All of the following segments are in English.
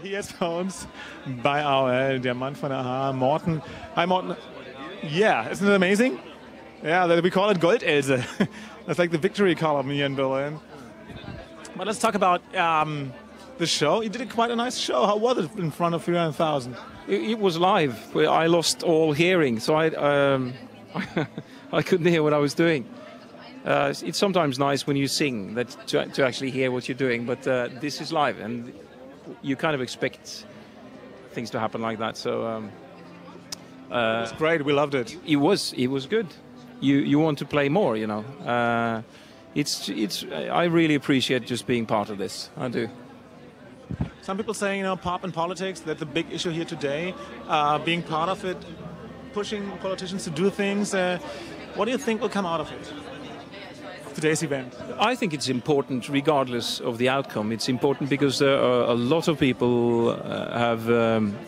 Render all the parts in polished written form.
Headphones by our der Mann von Aha, Morten. Hi, Morten. Yeah, isn't it amazing? Yeah, we call it Goldelse. That's like the victory column here in Berlin. But let's talk about the show. You did quite a nice show. How was it in front of 300,000? It was live. I lost all hearing, so I couldn't hear what I was doing. It's sometimes nice when you sing to actually hear what you're doing, but this is live, and you kind of expect things to happen like that. So it was great. We loved it. It was good. You want to play more, you know. I really appreciate just being part of this. I do. Some people saying, you know, pop and politics, that's the big issue here today. Being part of it, pushing politicians to do things. What do you think will come out of it? Today's event? I think it's important regardless of the outcome. It's important because there are a lot of people have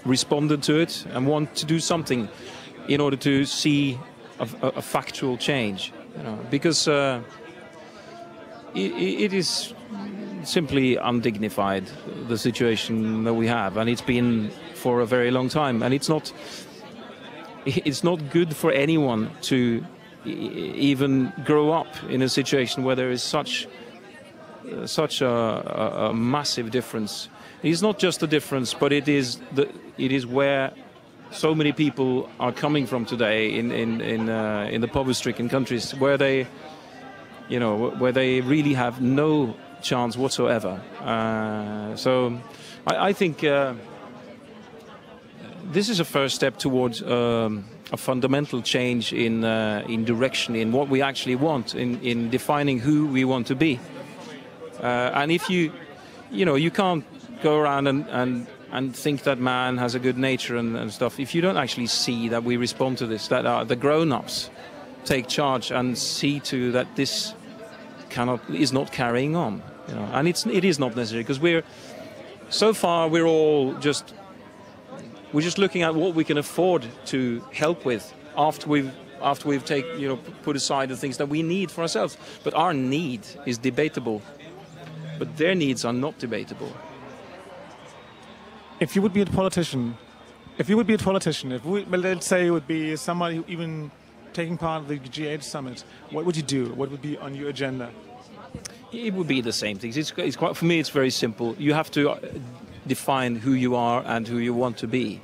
responded to it and want to do something in order to see a factual change. You know, because it is simply undignified, the situation that we have, and it's been for a very long time, and it's not good for anyone to even grow up in a situation where there is such a massive difference. It's not just a difference, but it is where so many people are coming from today in the poverty-stricken countries, where they really have no chance whatsoever. So I think this is a first step towards a fundamental change in direction, in what we actually want, in defining who we want to be. And if you can't go around and think that man has a good nature and stuff, if you don't actually see that we respond to this, that the grown-ups take charge and see to that this is not carrying on, you know. And it is not necessary, because we're just looking at what we can afford to help with after we've put aside the things that we need for ourselves. But our need is debatable, but their needs are not debatable. If you would be a politician, let's say it would be somebody who even taking part of the G8 summit, what would you do? What would be on your agenda? It would be the same things. It's quite, for me, it's very simple. You have to define who you are and who you want to be,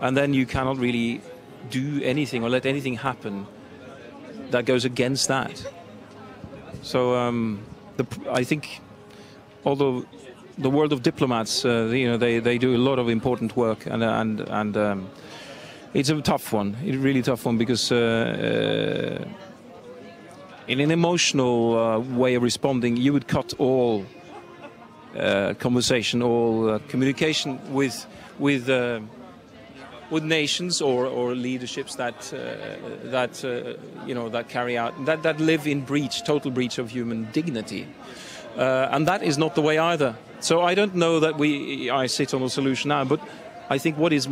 and then you cannot really do anything or let anything happen that goes against that. So I think, although the world of diplomats, they do a lot of important work, and it's a tough one. It's a really tough one, because in an emotional way of responding, you would cut all conversation, all communication with nations or leaderships that carry out that live in total breach of human dignity, and that is not the way either. So I don't know that I sit on a solution now, but I think what is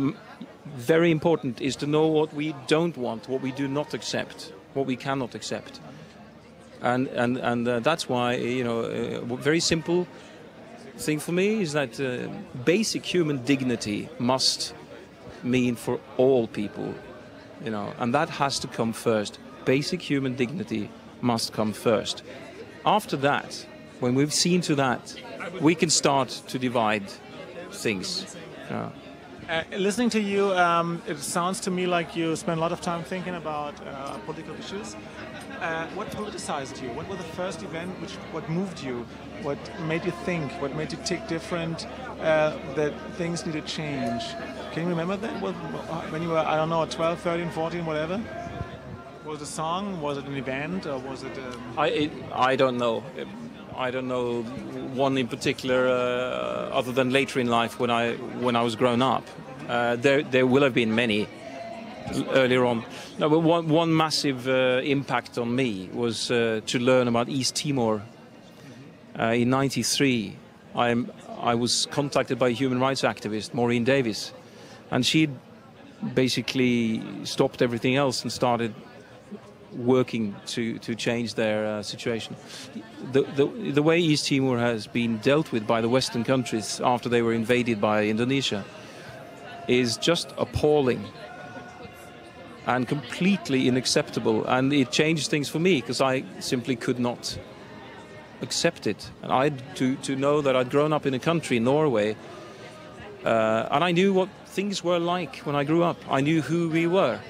very important is to know what we don't want, what we do not accept, what we cannot accept, and that's why a very simple thing for me is that basic human dignity must mean for all people, and that has to come first. Basic human dignity must come first. After that, when we've seen to that, we can start to divide things. Listening to you, it sounds to me like you spend a lot of time thinking about political issues. What politicized you? What was the first event? What moved you? What made you think? What made you tick different? That things need to change. Can you remember that? When you were, I don't know, 12, 13, 14, whatever? Was it a song? Was it an event? Or was it? I don't know. I don't know one in particular, other than later in life when I was grown up. There will have been many earlier on. No, but one massive impact on me was to learn about East Timor. In '93, I was contacted by a human rights activist, Maureen Davis, and she'd basically stopped everything else and started working to change their situation. The way East Timor has been dealt with by the Western countries after they were invaded by Indonesia is just appalling and completely unacceptable, and it changed things for me because I simply could not accept it. And to know that I'd grown up in a country, Norway, and I knew what things were like when I grew up. I knew who we were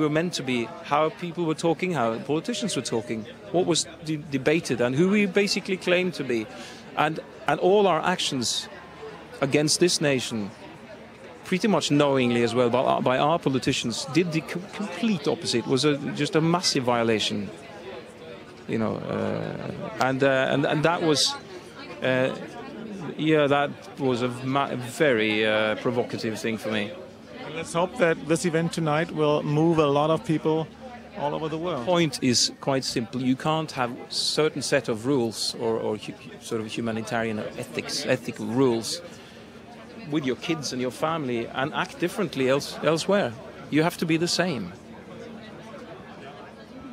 meant to be, how people were talking, how politicians were talking, what was debated, and who we basically claimed to be. And all our actions against this nation, pretty much knowingly as well by our politicians, did the complete opposite. It was just a massive violation, you know, and that was that was a very provocative thing for me. Let's hope that this event tonight will move a lot of people all over the world. The point is quite simple. You can't have a certain set of rules or sort of humanitarian ethical rules with your kids and your family and act differently elsewhere. You have to be the same.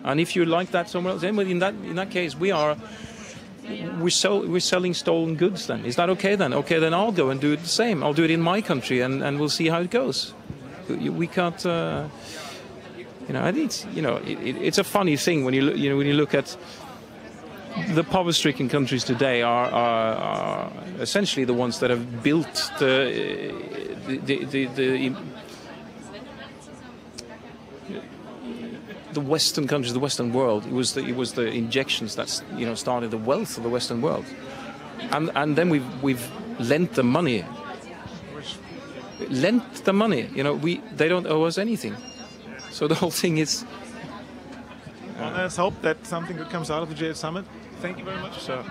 And if you're like that somewhere else, then in that case we're selling stolen goods. Then is that okay? Then okay, then I'll go and do it the same. I'll do it in my country, and we'll see how it goes. We can't, you know. It's a funny thing when you look at the poverty-stricken countries today are essentially the ones that have built the Western countries, the Western world. It was the injections that started the wealth of the Western world, and then we've lent them money. Lent the money. They don't owe us anything. So the whole thing is. Well, let's hope that something good comes out of the J8 Summit. Thank you very much. So.